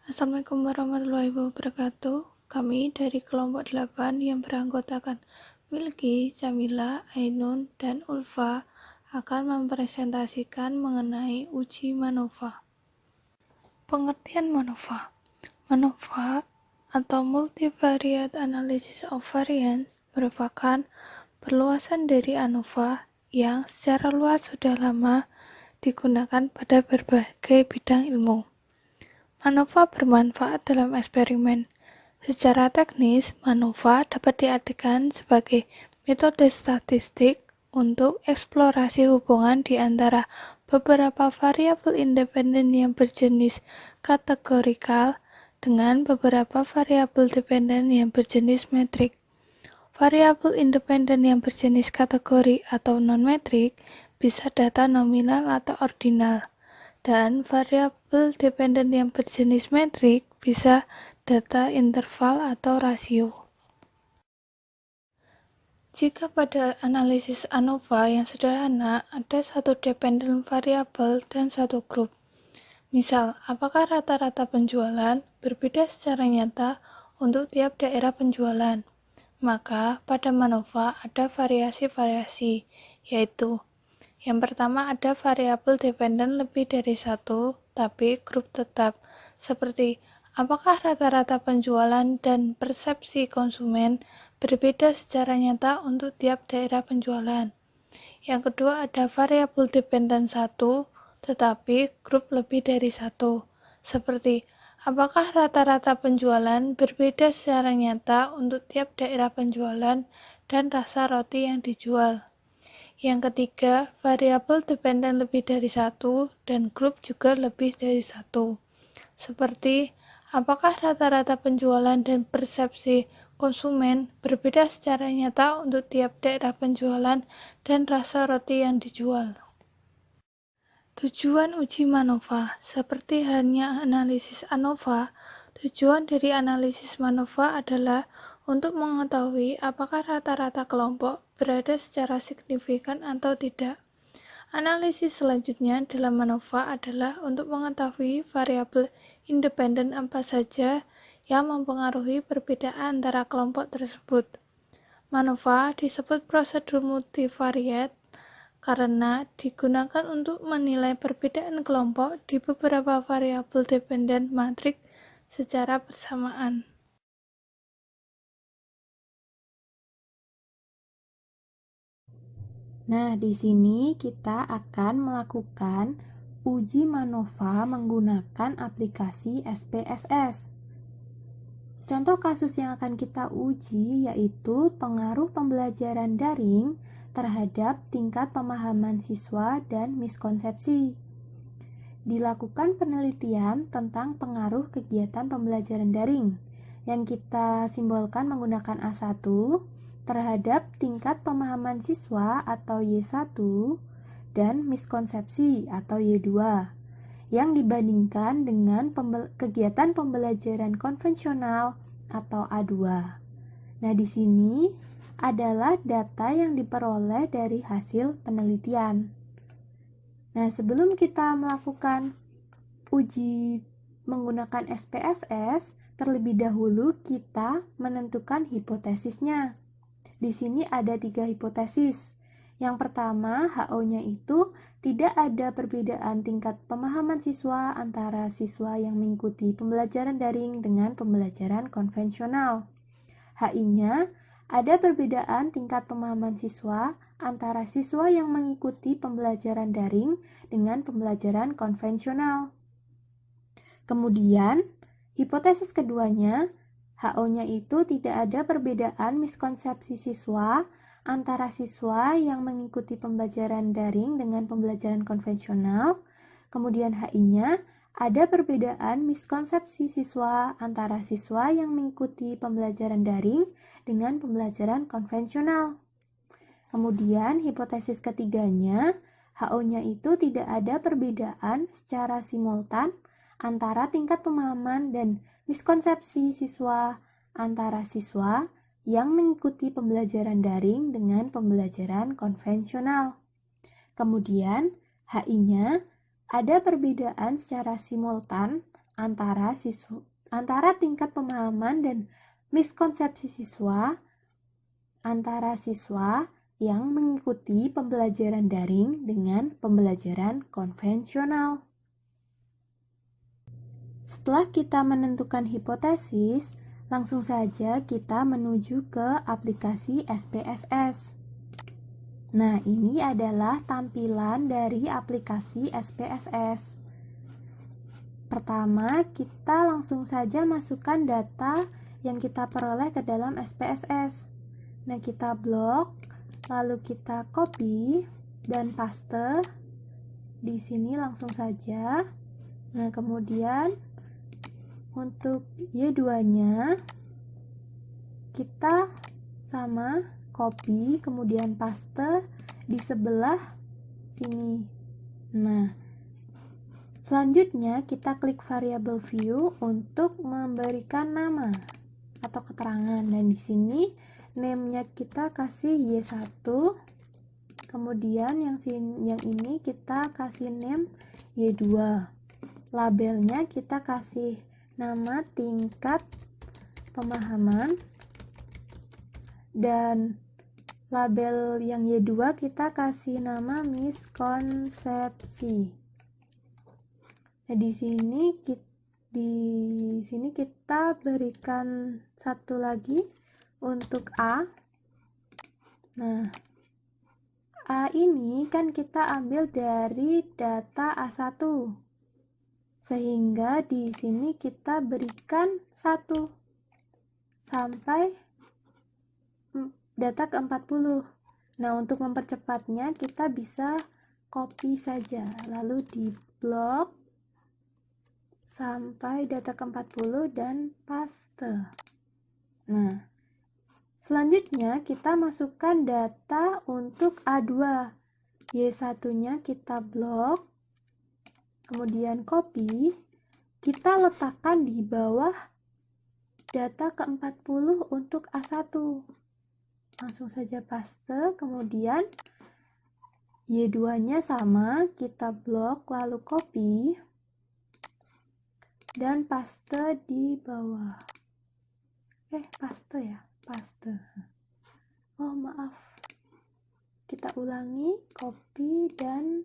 Assalamualaikum warahmatullahi wabarakatuh. Kami dari kelompok 8 yang beranggotakan Milky, Jamila, Ainun, dan Ulfa akan mempresentasikan mengenai uji MANOVA. Pengertian MANOVA. MANOVA atau Multivariate Analysis of Variance merupakan perluasan dari ANOVA yang secara luas sudah lama digunakan pada berbagai bidang ilmu. MANOVA bermanfaat dalam eksperimen. Secara teknis, MANOVA dapat diartikan sebagai metode statistik untuk eksplorasi hubungan di antara beberapa variabel independen yang berjenis kategorikal dengan beberapa variabel dependen yang berjenis metrik. Variabel independen yang berjenis kategori atau non-metrik bisa data nominal atau ordinal, dan variabel dependen yang berjenis metrik bisa data interval atau rasio. Jika pada analisis ANOVA yang sederhana ada satu dependen variabel dan satu grup, misal apakah rata-rata penjualan berbeda secara nyata untuk tiap daerah penjualan, maka pada MANOVA ada variasi-variasi, yaitu yang pertama ada variabel dependen lebih dari satu, tapi grup tetap, seperti apakah rata-rata penjualan dan persepsi konsumen berbeda secara nyata untuk tiap daerah penjualan. Yang kedua ada variabel dependen satu, tetapi grup lebih dari satu, seperti apakah rata-rata penjualan berbeda secara nyata untuk tiap daerah penjualan dan rasa roti yang dijual. Yang ketiga, variabel dependen lebih dari satu dan grup juga lebih dari satu. Seperti, apakah rata-rata penjualan dan persepsi konsumen berbeda secara nyata untuk tiap daerah penjualan dan rasa roti yang dijual. Tujuan uji MANOVA. Seperti halnya analisis ANOVA, tujuan dari analisis MANOVA adalah untuk mengetahui apakah rata-rata kelompok berada secara signifikan atau tidak. Analisis selanjutnya dalam MANOVA adalah untuk mengetahui variabel independen apa saja yang mempengaruhi perbedaan antara kelompok tersebut. MANOVA disebut prosedur multivariate karena digunakan untuk menilai perbedaan kelompok di beberapa variabel dependen matrik secara bersamaan. Nah, di sini kita akan melakukan uji MANOVA menggunakan aplikasi SPSS. Contoh kasus yang akan kita uji yaitu pengaruh pembelajaran daring terhadap tingkat pemahaman siswa dan miskonsepsi. Dilakukan penelitian tentang pengaruh kegiatan pembelajaran daring yang kita simbolkan menggunakan A1 terhadap tingkat pemahaman siswa atau Y1 dan miskonsepsi atau Y2 yang dibandingkan dengan kegiatan pembelajaran konvensional atau A2. Nah, di sini adalah data yang diperoleh dari hasil penelitian. Nah, sebelum kita melakukan uji menggunakan SPSS, terlebih dahulu kita menentukan hipotesisnya. Di sini ada 3 hipotesis. Yang pertama, HO-nya itu tidak ada perbedaan tingkat pemahaman siswa antara siswa yang mengikuti pembelajaran daring dengan pembelajaran konvensional. HI-nya ada perbedaan tingkat pemahaman siswa antara siswa yang mengikuti pembelajaran daring dengan pembelajaran konvensional. Kemudian, hipotesis keduanya, HO-nya itu tidak ada perbedaan miskonsepsi siswa antara siswa yang mengikuti pembelajaran daring dengan pembelajaran konvensional. Kemudian HI-nya ada perbedaan miskonsepsi siswa antara siswa yang mengikuti pembelajaran daring dengan pembelajaran konvensional. Kemudian hipotesis ketiganya, HO-nya itu tidak ada perbedaan secara simultan antara tingkat pemahaman dan miskonsepsi siswa antara siswa yang mengikuti pembelajaran daring dengan pembelajaran konvensional. Kemudian, HI-nya ada perbedaan secara simultan antara tingkat pemahaman dan miskonsepsi siswa antara siswa yang mengikuti pembelajaran daring dengan pembelajaran konvensional. Setelah kita menentukan hipotesis, langsung saja kita menuju ke aplikasi SPSS. Nah, ini adalah tampilan dari aplikasi SPSS. Pertama, kita langsung saja masukkan data yang kita peroleh ke dalam SPSS. Nah, kita blok, lalu kita copy dan paste di sini langsung saja. Nah, kemudian untuk Y2-nya kita sama copy, kemudian paste di sebelah sini. Nah, selanjutnya kita klik variable view untuk memberikan nama atau keterangan, dan di sini name-nya kita kasih Y1. Kemudian yang ini kita kasih name Y2. Labelnya kita kasih nama tingkat pemahaman, dan label yang Y2 kita kasih nama miskonsepsi. Nah, di sini kita berikan satu lagi untuk A. Nah, A ini kan kita ambil dari data A1. Sehingga di sini kita berikan 1 sampai data ke-40. Nah, untuk mempercepatnya kita bisa copy saja, lalu di blok sampai data ke-40 dan paste. Nah, selanjutnya kita masukkan data untuk A2. Y1-nya kita blok, kemudian copy, kita letakkan di bawah data ke-40 untuk A1. Langsung saja paste, kemudian Y2-nya sama, kita blok lalu copy dan paste di bawah. Paste. Oh, maaf. Kita ulangi, copy dan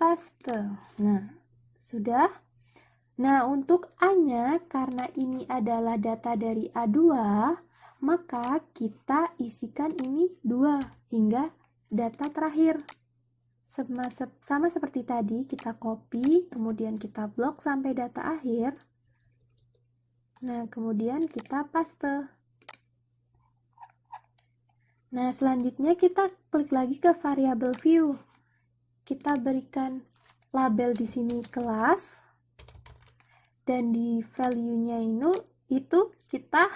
paste. Nah, sudah. Nah, untuk A-nya, karena ini adalah data dari A2, maka kita isikan ini 2 hingga data terakhir. Sama seperti tadi, kita copy, kemudian kita blok sampai data akhir. Nah, kemudian kita paste. Nah, selanjutnya kita klik lagi ke variable view. Kita berikan label di sini kelas, dan di value-nya itu kita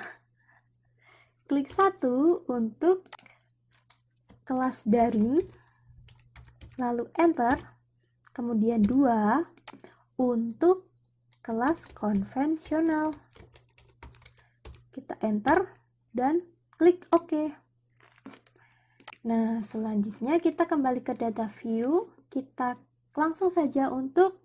klik 1 untuk kelas daring, lalu enter, kemudian 2 untuk kelas konvensional. Kita enter dan klik OK. Nah, selanjutnya kita kembali ke data view, kita langsung saja untuk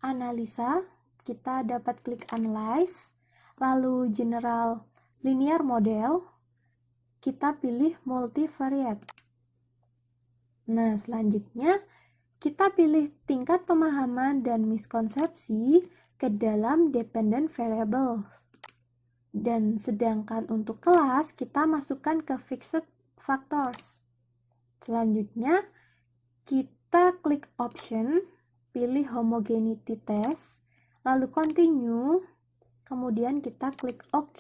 analisa, kita dapat klik analyze, lalu general linear model, kita pilih multivariate. Nah, selanjutnya kita pilih tingkat pemahaman dan miskonsepsi ke dalam dependent variables. Dan sedangkan untuk kelas kita masukkan ke fixed factors. Selanjutnya kita klik option, pilih homogeneity test, lalu continue, kemudian kita klik OK.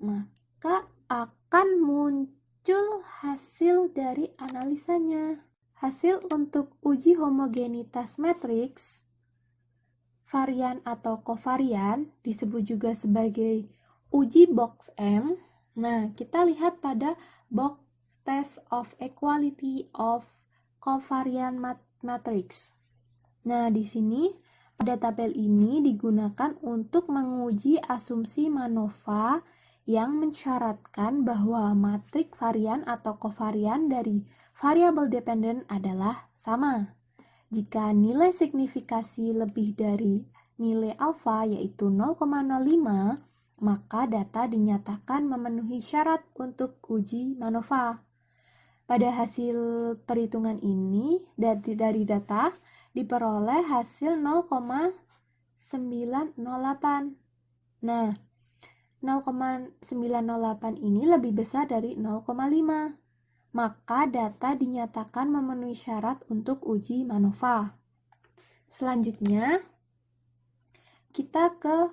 Maka akan muncul hasil dari analisanya. Hasil untuk uji homogenitas matriks, varian atau kovarian, disebut juga sebagai uji box M. Nah, kita lihat pada box test of equality of covariant matrix. Nah, di sini pada tabel ini digunakan untuk menguji asumsi MANOVA yang mensyaratkan bahwa matrik varian atau kovarian dari variabel dependen adalah sama. Jika nilai signifikasi lebih dari nilai alfa yaitu 0,05, maka data dinyatakan memenuhi syarat untuk uji MANOVA. Pada hasil perhitungan ini, dari data diperoleh hasil 0,908. Nah, 0,908 ini lebih besar dari 0,5. Maka data dinyatakan memenuhi syarat untuk uji MANOVA. Selanjutnya, kita ke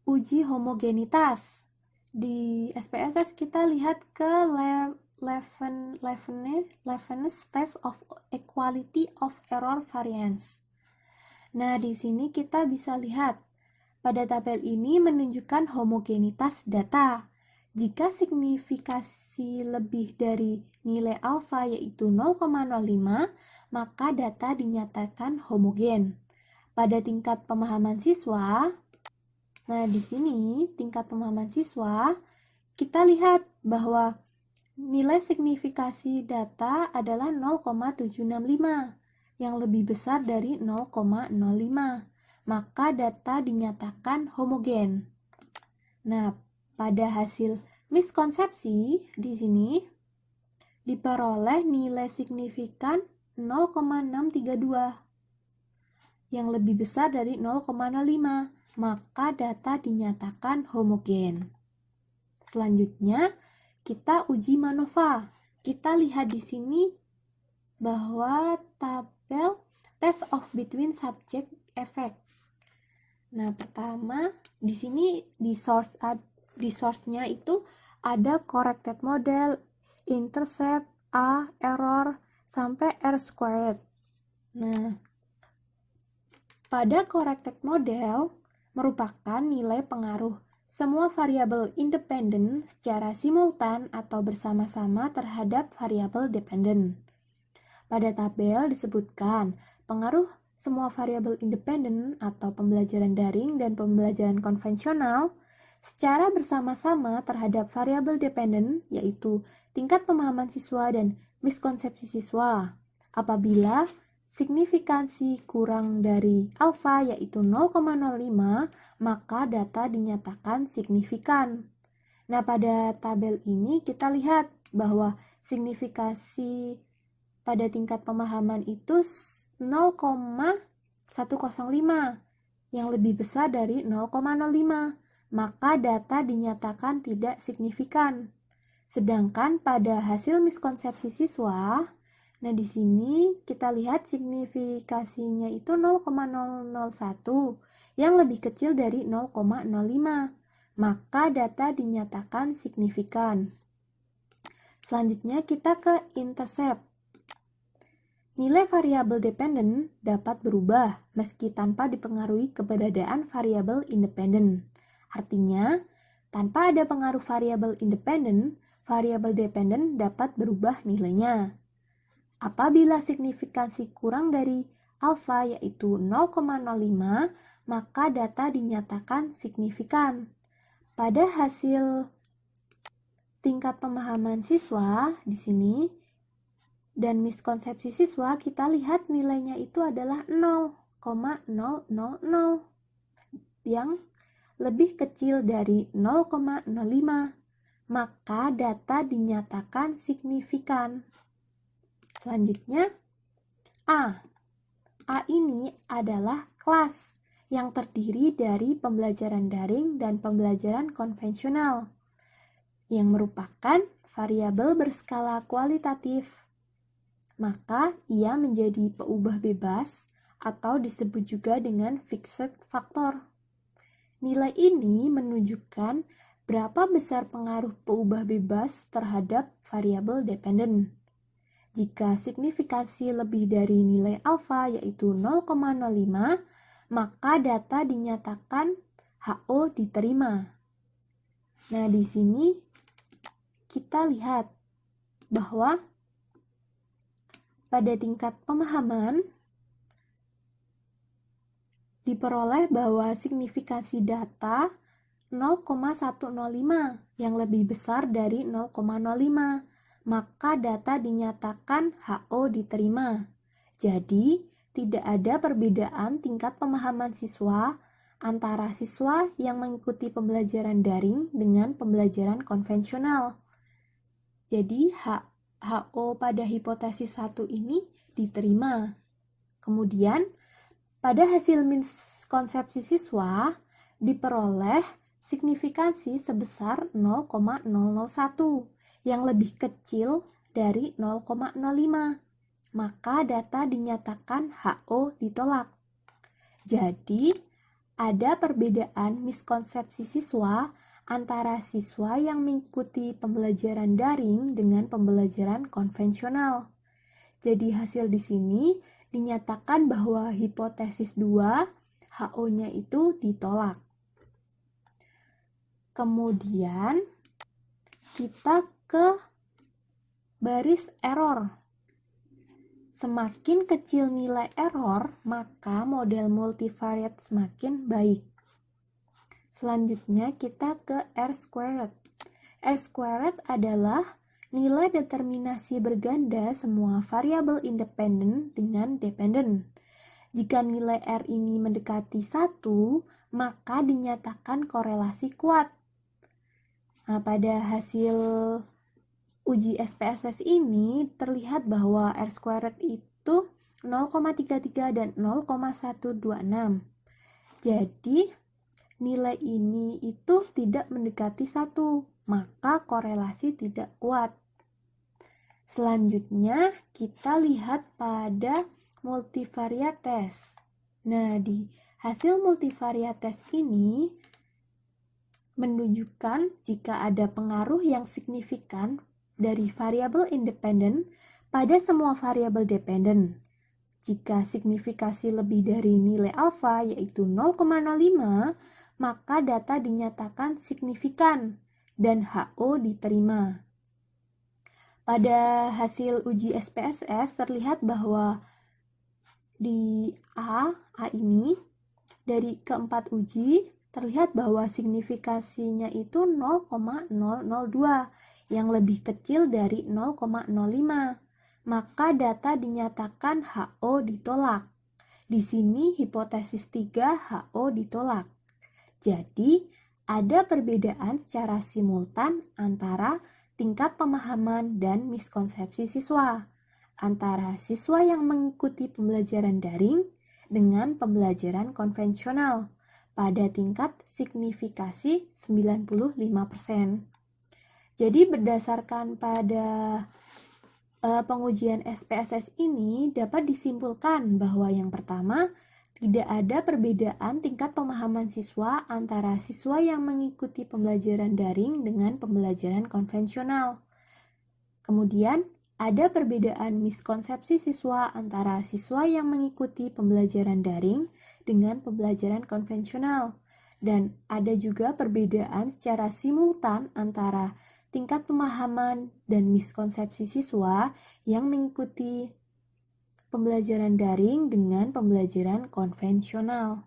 uji homogenitas. Di SPSS kita lihat ke Leibniz Test of Equality of Error Variance. Nah, di sini kita bisa lihat pada tabel ini menunjukkan homogenitas data. Jika signifikasi lebih dari nilai alfa yaitu 0,05, maka data dinyatakan homogen. Pada tingkat pemahaman siswa, nah di sini tingkat pemahaman siswa, kita lihat bahwa nilai signifikasi data adalah 0,765, yang lebih besar dari 0,05. Maka data dinyatakan homogen. Nah, pada hasil miskonsepsi di sini diperoleh nilai signifikan 0,632 yang lebih besar dari 0,05, maka data dinyatakan homogen. Selanjutnya, kita uji MANOVA. Kita lihat di sini bahwa tabel test of between subject effect. Nah, pertama di sini di source-nya itu ada corrected model, intercept, error, sampai R squared. Nah, pada corrected model merupakan nilai pengaruh semua variabel independen secara simultan atau bersama-sama terhadap variabel dependen. Pada tabel disebutkan pengaruh semua variabel independen atau pembelajaran daring dan pembelajaran konvensional secara bersama-sama terhadap variabel dependen, yaitu tingkat pemahaman siswa dan miskonsepsi siswa. Apabila signifikansi kurang dari alfa yaitu 0,05, maka data dinyatakan signifikan. Nah, pada tabel ini kita lihat bahwa signifikasi pada tingkat pemahaman itu 0,105 yang lebih besar dari 0,05. Maka data dinyatakan tidak signifikan. Sedangkan pada hasil miskonsepsi siswa, nah di sini kita lihat signifikasinya itu 0,001 yang lebih kecil dari 0,05. Maka data dinyatakan signifikan. Selanjutnya kita ke intercept. Nilai variabel dependen dapat berubah meski tanpa dipengaruhi keberadaan variabel independen. Artinya, tanpa ada pengaruh variabel independen, variabel dependen dapat berubah nilainya. Apabila signifikansi kurang dari alfa yaitu 0,05, maka data dinyatakan signifikan. Pada hasil tingkat pemahaman siswa di sini dan miskonsepsi siswa, kita lihat nilainya itu adalah 0,000 yang lebih kecil dari 0,05, maka data dinyatakan signifikan. Selanjutnya, A. A ini adalah kelas yang terdiri dari pembelajaran daring dan pembelajaran konvensional, yang merupakan variabel berskala kualitatif. Maka, ia menjadi peubah bebas atau disebut juga dengan fixed factor. Nilai ini menunjukkan berapa besar pengaruh peubah bebas terhadap variabel dependen. Jika signifikansi lebih dari nilai alfa yaitu 0,05, maka data dinyatakan HO diterima. Nah, di sini kita lihat bahwa pada tingkat pemahaman diperoleh bahwa signifikansi data 0,105 yang lebih besar dari 0,05, maka data dinyatakan HO diterima. Jadi, tidak ada perbedaan tingkat pemahaman siswa antara siswa yang mengikuti pembelajaran daring dengan pembelajaran konvensional. Jadi, HO pada hipotesis 1 ini diterima. Kemudian, pada hasil miskonsepsi siswa diperoleh signifikansi sebesar 0,001 yang lebih kecil dari 0,05. Maka data dinyatakan HO ditolak. Jadi, ada perbedaan miskonsepsi siswa antara siswa yang mengikuti pembelajaran daring dengan pembelajaran konvensional. Jadi, hasil di sini dinyatakan bahwa hipotesis 2 HO-nya itu ditolak. Kemudian, kita ke baris error. Semakin kecil nilai error, maka model multivariate semakin baik. Selanjutnya kita ke R-squared. R-squared adalah nilai determinasi berganda semua variabel independen dengan dependen. Jika nilai R ini mendekati 1, maka dinyatakan korelasi kuat. Nah, pada hasil uji SPSS ini terlihat bahwa R-squared itu 0,33 dan 0,126. Jadi, nilai ini itu tidak mendekati 1, maka korelasi tidak kuat. Selanjutnya, kita lihat pada multivariate test. Nah, di hasil multivariate test ini menunjukkan jika ada pengaruh yang signifikan dari variabel independen pada semua variabel dependen. Jika signifikasi lebih dari nilai alfa yaitu 0,05, maka data dinyatakan signifikan dan HO diterima. Pada hasil uji SPSS terlihat bahwa di A ini dari keempat uji terlihat bahwa signifikasinya itu 0,002 yang lebih kecil dari 0,05. Maka data dinyatakan HO ditolak. Di sini hipotesis 3 HO ditolak. Jadi, ada perbedaan secara simultan antara tingkat pemahaman dan miskonsepsi siswa, antara siswa yang mengikuti pembelajaran daring dengan pembelajaran konvensional pada tingkat signifikasi 95%. Jadi berdasarkan pada pengujian SPSS ini dapat disimpulkan bahwa yang pertama, tidak ada perbedaan tingkat pemahaman siswa antara siswa yang mengikuti pembelajaran daring dengan pembelajaran konvensional. Kemudian, ada perbedaan miskonsepsi siswa antara siswa yang mengikuti pembelajaran daring dengan pembelajaran konvensional. Dan ada juga perbedaan secara simultan antara tingkat pemahaman dan miskonsepsi siswa yang mengikuti pembelajaran daring dengan pembelajaran konvensional.